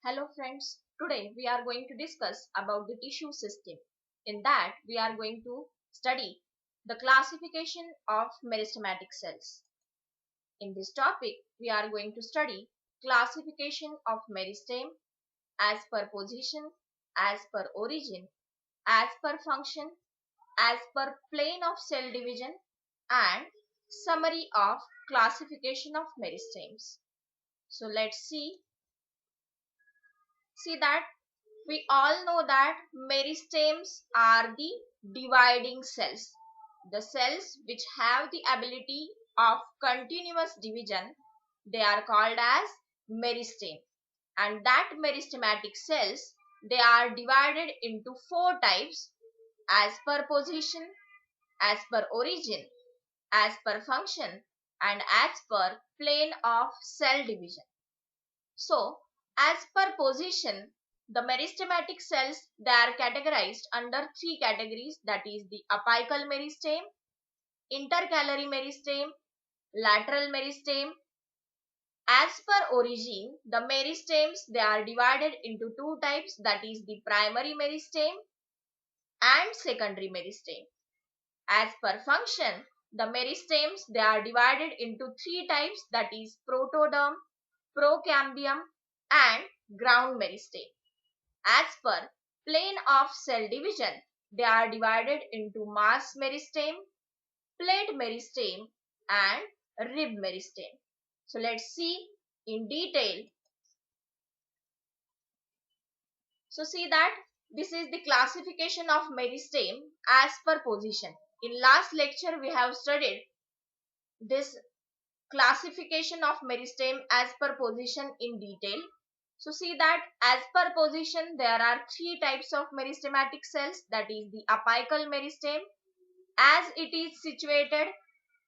Hello friends, today we are going to discuss about the tissue system. In that we are going to study the classification of meristematic cells. In this topic we are going to study classification of meristem as per position, as per origin, as per function, as per plane of cell division and summary of classification of meristems. So let's see that we all know that meristems are the dividing cells. The cells which have the ability of continuous division, they are called as meristem. And that meristematic cells, they are divided into four types as per position, as per origin, as per function, and as per plane of cell division. So, as per position, the meristematic cells, they are categorized under three categories, that is the apical meristem, intercalary meristem, lateral meristem. As per origin, the meristems, they are divided into two types, that is the primary meristem and secondary meristem. As per function, the meristems, they are divided into three types, that is protoderm, procambium and ground meristem. As per plane of cell division, they are divided into mass meristem, plate meristem and rib meristem. So let's see in detail. So see that this is the classification of meristem as per position. In last lecture we have studied this classification of meristem as per position in detail. So see that as per position there are three types of meristematic cells, that is the apical meristem, as it is situated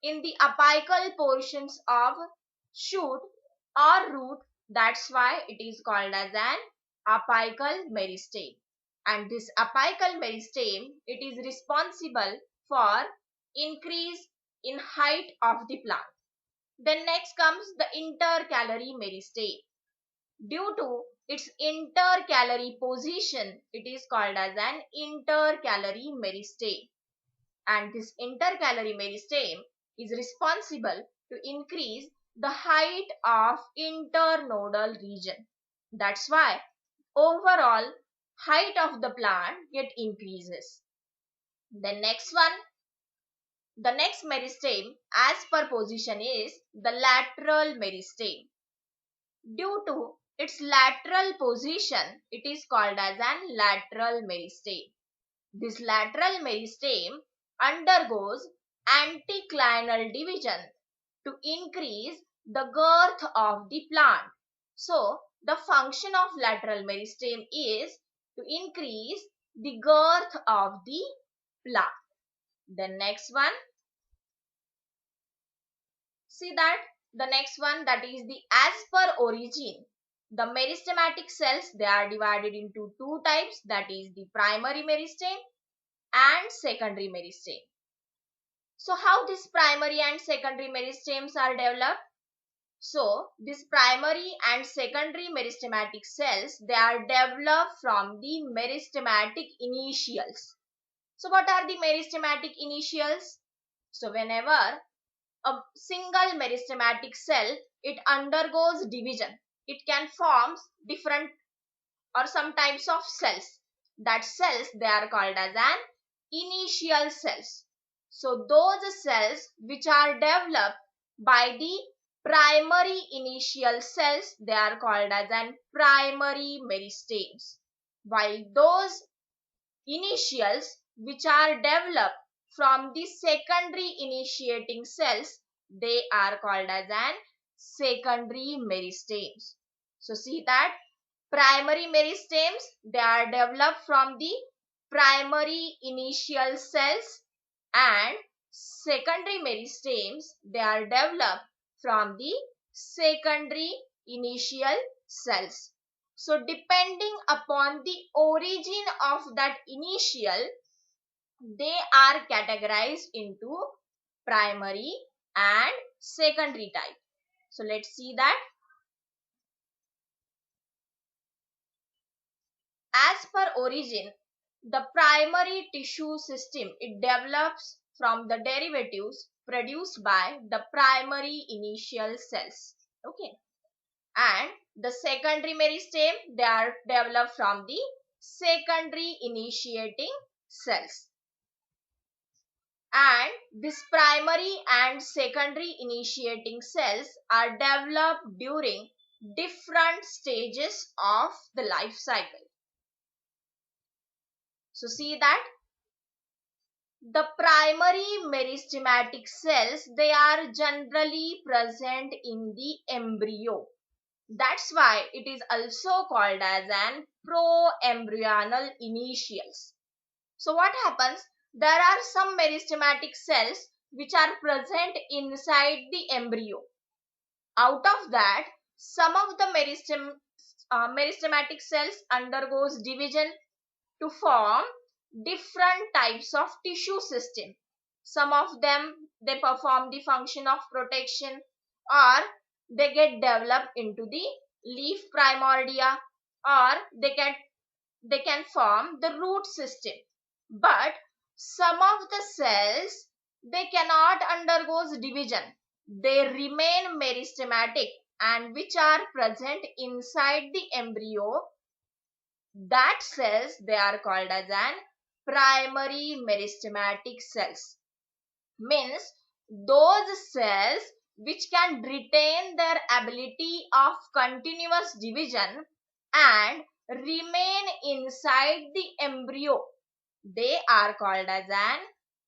in the apical portions of shoot or root, that's why it is called as an apical meristem. And this apical meristem, it is responsible for increase in height of the plant. Then next comes the intercalary meristem. Due to its intercalary position, it is called as an intercalary meristem. And this intercalary meristem is responsible to increase the height of internodal region. That's why overall height of the plant get increases. The next meristem as per position is the lateral meristem. Due to its lateral position, it is called as an lateral meristem. This lateral meristem undergoes anticlinal division to increase the girth of the plant. So, the function of lateral meristem is to increase the girth of the plant. The next one, see that the next one, that is the as per origin. The meristematic cells, they are divided into two types, that is the primary meristem and secondary meristem. So how these primary and secondary meristems are developed? So these primary and secondary meristematic cells, they are developed from the meristematic initials. So what are the meristematic initials? So whenever a single meristematic cell, it undergoes division, it can form different or some types of cells. That cells, they are called as an initial cells. So those cells which are developed by the primary initial cells, they are called as an primary meristems. While those initials which are developed from the secondary initiating cells, they are called as an secondary meristems. So see that primary meristems, they are developed from the primary initial cells, and secondary meristems, they are developed from the secondary initial cells. So depending upon the origin of that initial, they are categorized into primary and secondary type. So let's see that. As per origin, the primary tissue system, it develops from the derivatives produced by the primary initial cells. Okay. And the secondary meristem, they are developed from the secondary initiating cells. And this primary and secondary initiating cells are developed during different stages of the life cycle. So see that the primary meristematic cells, they are generally present in the embryo. That's why it is also called as an proembryonal initials. So what happens? There are some meristematic cells which are present inside the embryo. Out of that, some of the meristematic cells undergoes division to form different types of tissue system. Some of them, they perform the function of protection, or they get developed into the leaf primordia, or they can form the root system. But some of the cells, they cannot undergo division. They remain meristematic, and which are present inside the embryo, that cells, they are called as an primary meristematic cells. Means those cells which can retain their ability of continuous division and remain inside the embryo, they are called as an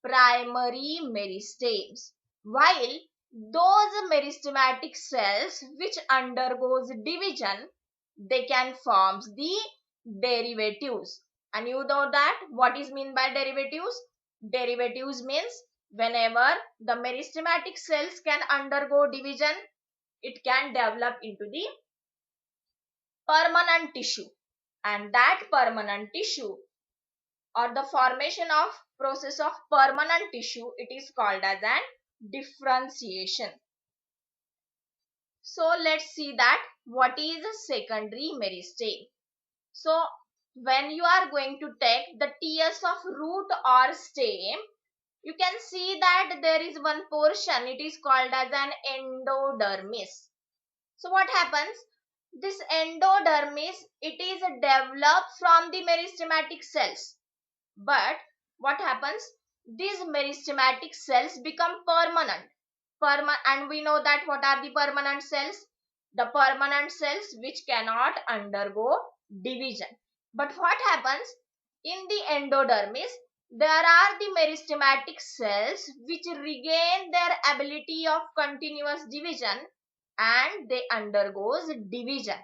primary meristems. While those meristematic cells which undergoes division, they can form the derivatives. And you know that what is meant by derivatives? Derivatives means whenever the meristematic cells can undergo division, it can develop into the permanent tissue. And that permanent tissue, or the formation of process of permanent tissue, it is called as an differentiation. So let's see that what is a secondary meristem. So when you are going to take the TS of root or stem, you can see that there is one portion, it is called as an endodermis. So what happens? This endodermis, it is developed from the meristematic cells. But what happens? These meristematic cells become permanent. And we know that what are the permanent cells? The permanent cells which cannot undergo division. But what happens? In the endodermis, there are the meristematic cells which regain their ability of continuous division, and they undergoes division.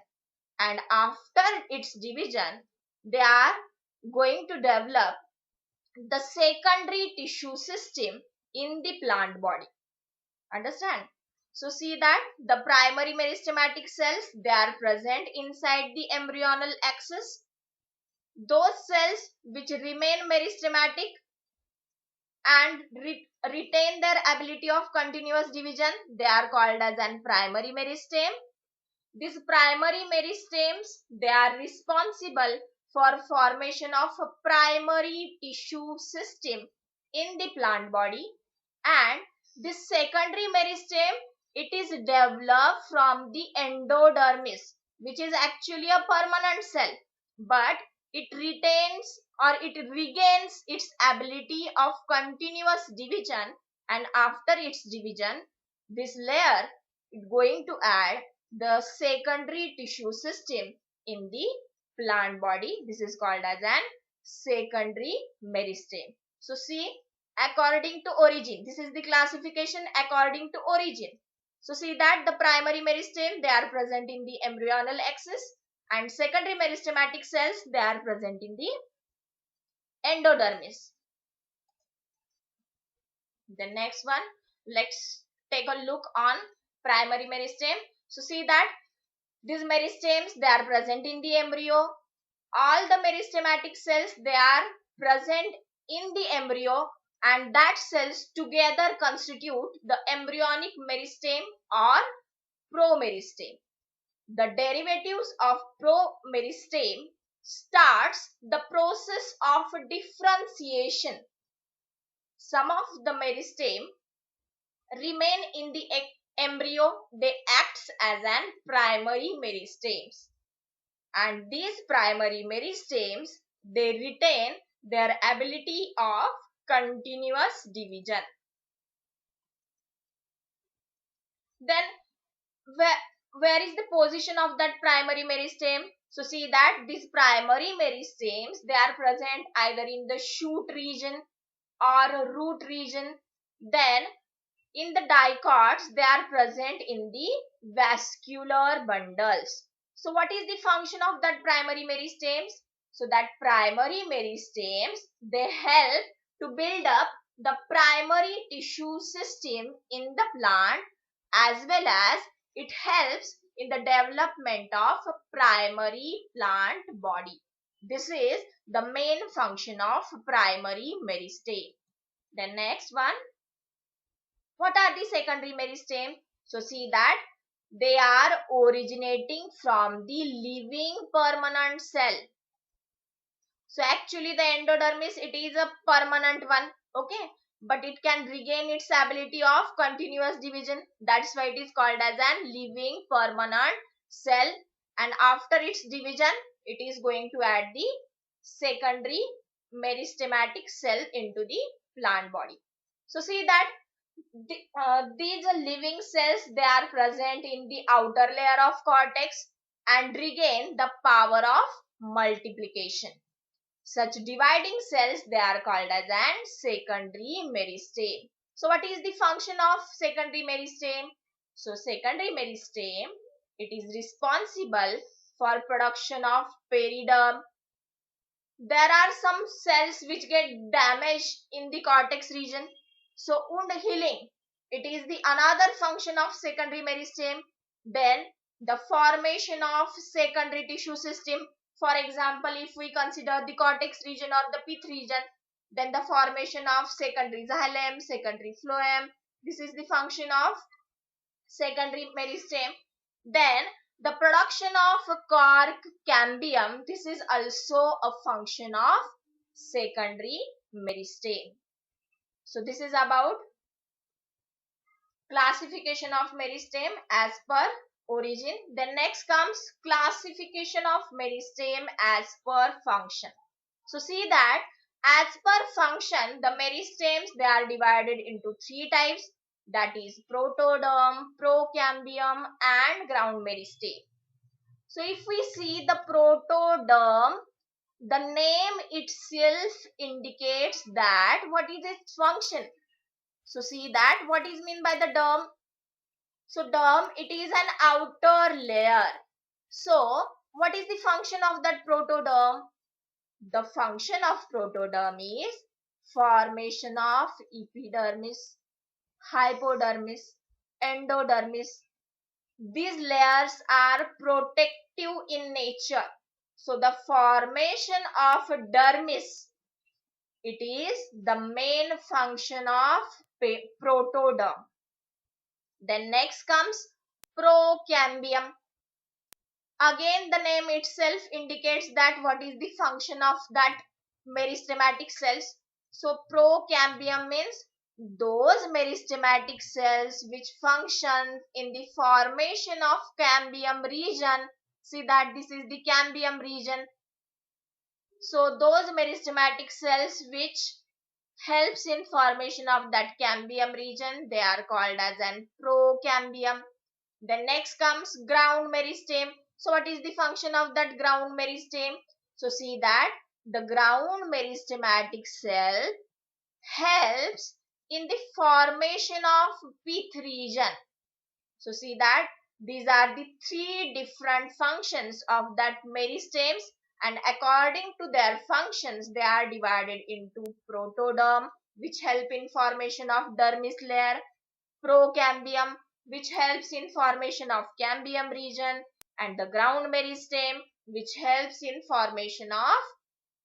And after its division, they are going to develop the secondary tissue system in the plant body. Understand? So see that the primary meristematic cells, they are present inside the embryonal axis. Those cells which remain meristematic and retain their ability of continuous division, they are called as an primary meristem. These primary meristems, they are responsible for formation of a primary tissue system in the plant body. And this secondary meristem, it is developed from the endodermis, which is actually a permanent cell, but it retains or it regains its ability of continuous division, and after its division, this layer is going to add the secondary tissue system in the plant body. This is called as an secondary meristem. So see, according to origin, this is the classification according to origin. So see that the primary meristem, they are present in the embryonal axis, and secondary meristematic cells, they are present in the endodermis. The next one, let's take a look on primary meristem. So see that these meristems, they are present in the embryo. All the meristematic cells, they are present in the embryo, and that cells together constitute the embryonic meristem or promeristem. The derivatives of promeristem, starts the process of differentiation. Some of the meristem remain in the embryo. They act as an primary meristems, and these primary meristems, they retain their ability of continuous division. Then where, where is the position of that primary meristem? So see that these primary meristems, they are present either in the shoot region or root region. Then in the dicots, they are present in the vascular bundles. So what is the function of that primary meristems? So that primary meristems, they help to build up the primary tissue system in the plant, as well as it helps in the development of a primary plant body. This is the main function of primary meristem. The next one, what are the secondary meristem? So see that they are originating from the living permanent cell. So actually the endodermis, it is a permanent one, okay, but it can regain its ability of continuous division. That's why it is called as an living permanent cell, and after its division it is going to add the secondary meristematic cell into the plant body. So see that these living cells, they are present in the outer layer of cortex and regain the power of multiplication. Such dividing cells, they are called as an secondary meristem. So what is the function of secondary meristem? So secondary meristem, it is responsible for production of periderm. There are some cells which get damaged in the cortex region. So wound healing, it is the another function of secondary meristem. Then the formation of secondary tissue system. For example, if we consider the cortex region or the pith region, then the formation of secondary xylem, secondary phloem. This is the function of secondary meristem. Then the production of cork cambium, this is also a function of secondary meristem. So this is about classification of meristem as per origin. Then next comes classification of meristem as per function. So see that as per function, the meristems, they are divided into three types, that is protoderm, procambium and ground meristem. So if we see the protoderm, the name itself indicates that what is its function. So see that what is meant by the derm. So derm, it is an outer layer. So what is the function of that protoderm? The function of protoderm is formation of epidermis, hypodermis, endodermis. These layers are protective in nature. So the formation of dermis, it is the main function of protoderm. Then next comes procambium. Again, the name itself indicates that what is the function of that meristematic cells. So procambium means those meristematic cells which function in the formation of cambium region. See that this is the cambium region. So those meristematic cells which helps in formation of that cambium region, they are called as an procambium. Then next comes ground meristem. So what is the function of that ground meristem? So see that the ground meristematic cell helps in the formation of pith region. So see that these are the three different functions of that meristems, and according to their functions, they are divided into protoderm, which help in formation of dermis layer, procambium, which helps in formation of cambium region, and the ground meristem, which helps in formation of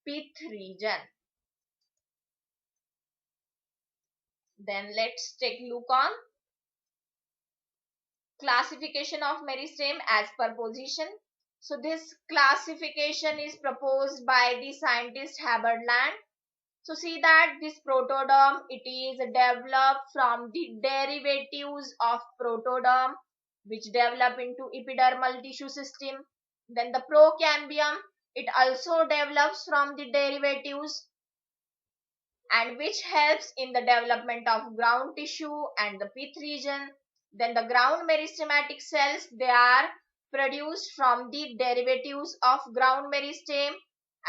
pith region. Then let's take a look on classification of meristem as per position. So this classification is proposed by the scientist Herbert Land. So see that this protoderm, it is developed from the derivatives of protoderm which develop into epidermal tissue system. Then the procambium, it also develops from the derivatives and which helps in the development of ground tissue and the pith region. Then the ground meristematic cells, they are produced from the derivatives of ground meristem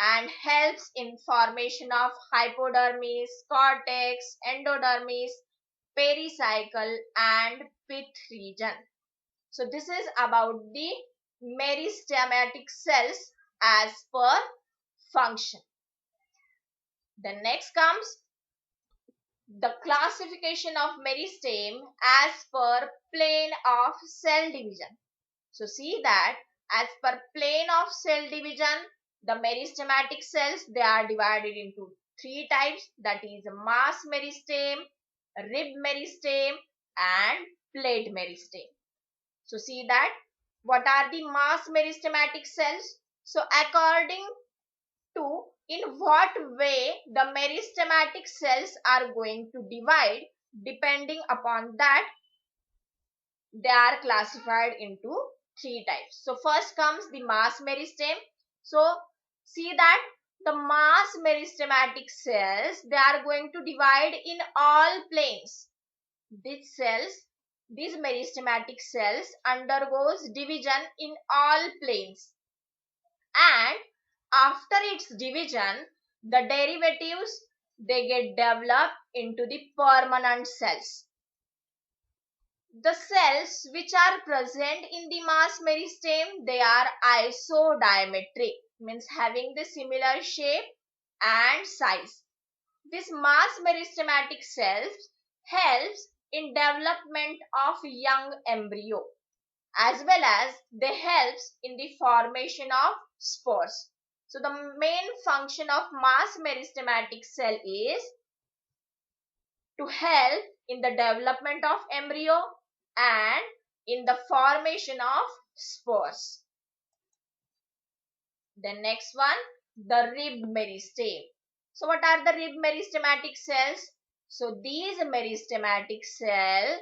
and helps in formation of hypodermis, cortex, endodermis, pericycle and pith region. So this is about the meristematic cells as per function. Then next comes the classification of meristem as per plane of cell division. So see that as per plane of cell division, the meristematic cells, they are divided into three types, that is mass meristem, rib meristem and plate meristem. So see that what are the mass meristematic cells? So according to in what way the meristematic cells are going to divide, depending upon that they are classified into three types. So first comes the mass meristem. So see that the mass meristematic cells, they are going to divide in all planes. These meristematic cells undergoes division in all planes, and after its division the derivatives, they get developed into the permanent cells. The cells which are present in the mass meristem, they are isodiametric, means having the similar shape and size. This mass meristematic cells helps in development of young embryo, as well as they helps in the formation of spores. So the main function of mass meristematic cell is to help in the development of embryo and in the formation of spores. The next one, the rib meristem. So what are the rib meristematic cells? So these meristematic cell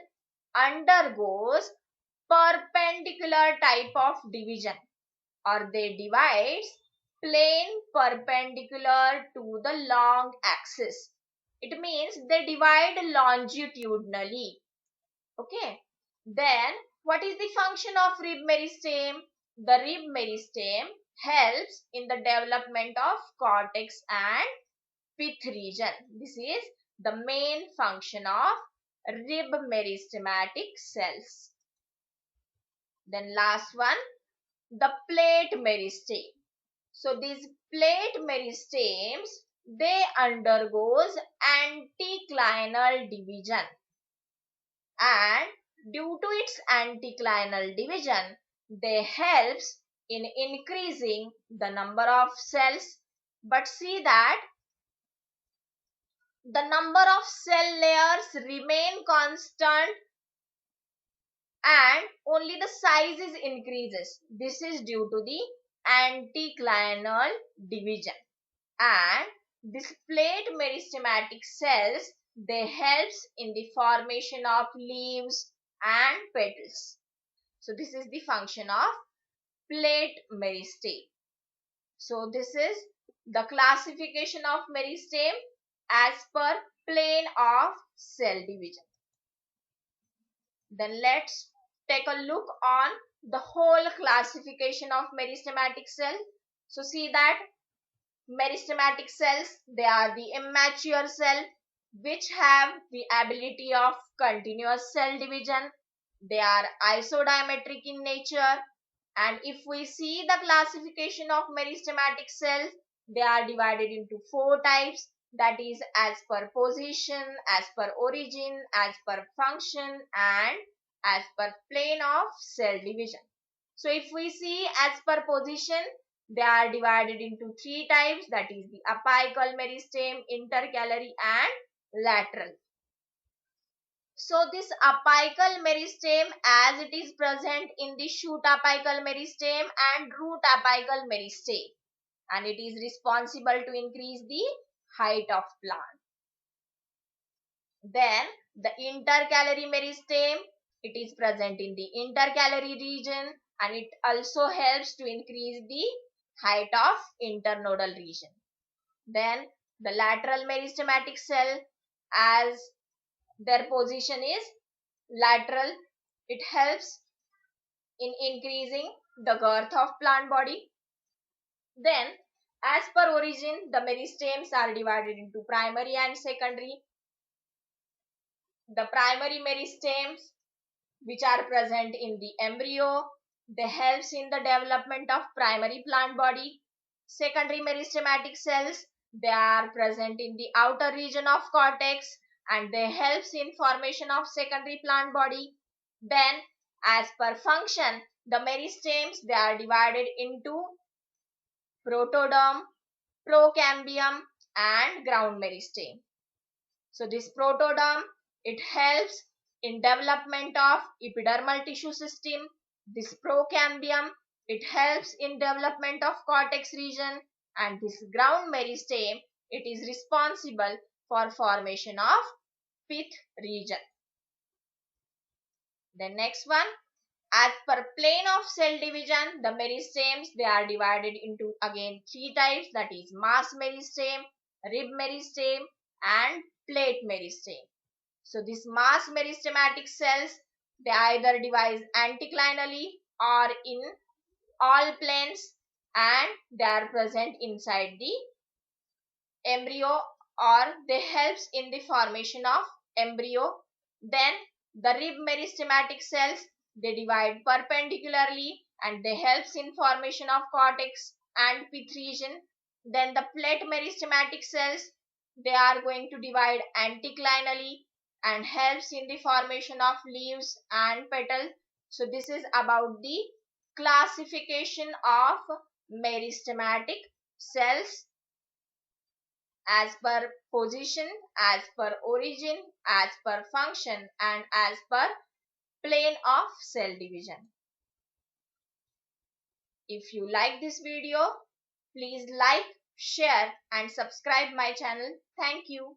undergoes perpendicular type of division, or they divide plane perpendicular to the long axis. It means they divide longitudinally. Okay. Then what is the function of rib meristem? The rib meristem helps in the development of cortex and pith region. This is the main function of rib meristematic cells. Then last one, the plate meristem. So these plate meristems, they undergoes anticlinal division, and due to its anticlinal division, they helps in increasing the number of cells. But see that the number of cell layers remain constant and only the size is increases. This is due to the anticlinal division. And this plate meristematic cells, they helps in the formation of leaves and petals. So this is the function of plate meristem. So this is the classification of meristem as per plane of cell division. Then let's take a look on the whole classification of meristematic cell. So see that meristematic cells, they are the immature cell which have the ability of continuous cell division. They are isodiametric in nature, and if we see the classification of meristematic cells, they are divided into four types, that is as per position, as per origin, as per function and as per plane of cell division. So if we see as per position, they are divided into three types, that is the apical meristem, intercalary and lateral. So this apical meristem, as it is present in the shoot apical meristem and root apical meristem, and it is responsible to increase the height of plant. Then the intercalary meristem, it is present in the intercalary region and it also helps to increase the height of internodal region. Then the lateral meristematic cell, as their position is lateral, it helps in increasing the girth of plant body. Then as per origin, the meristems are divided into primary and secondary. The primary meristems, which are present in the embryo, they helps in the development of primary plant body. Secondary meristematic cells, they are present in the outer region of cortex and they helps in formation of secondary plant body. Then as per function, the meristems, they are divided into protoderm, procambium and ground meristem. So this protoderm, it helps in development of epidermal tissue system. This procambium, it helps in development of cortex region, and this ground meristem, it is responsible for formation of pith region. The next one, as per plane of cell division, the meristems, they are divided into again three types, that is mass meristem, rib meristem and plate meristem. So these mass meristematic cells, they either divide anticlinally or in all planes and they are present inside the embryo or they helps in the formation of embryo. Then the rib meristematic cells, they divide perpendicularly and they helps in formation of cortex and pith region. Then the plate meristematic cells, they are going to divide anticlinally and helps in the formation of leaves and petal. So this is about the classification of meristematic cells as per position, as per origin, as per function and as per plane of cell division. If you like this video, please like, share and subscribe my channel. Thank you.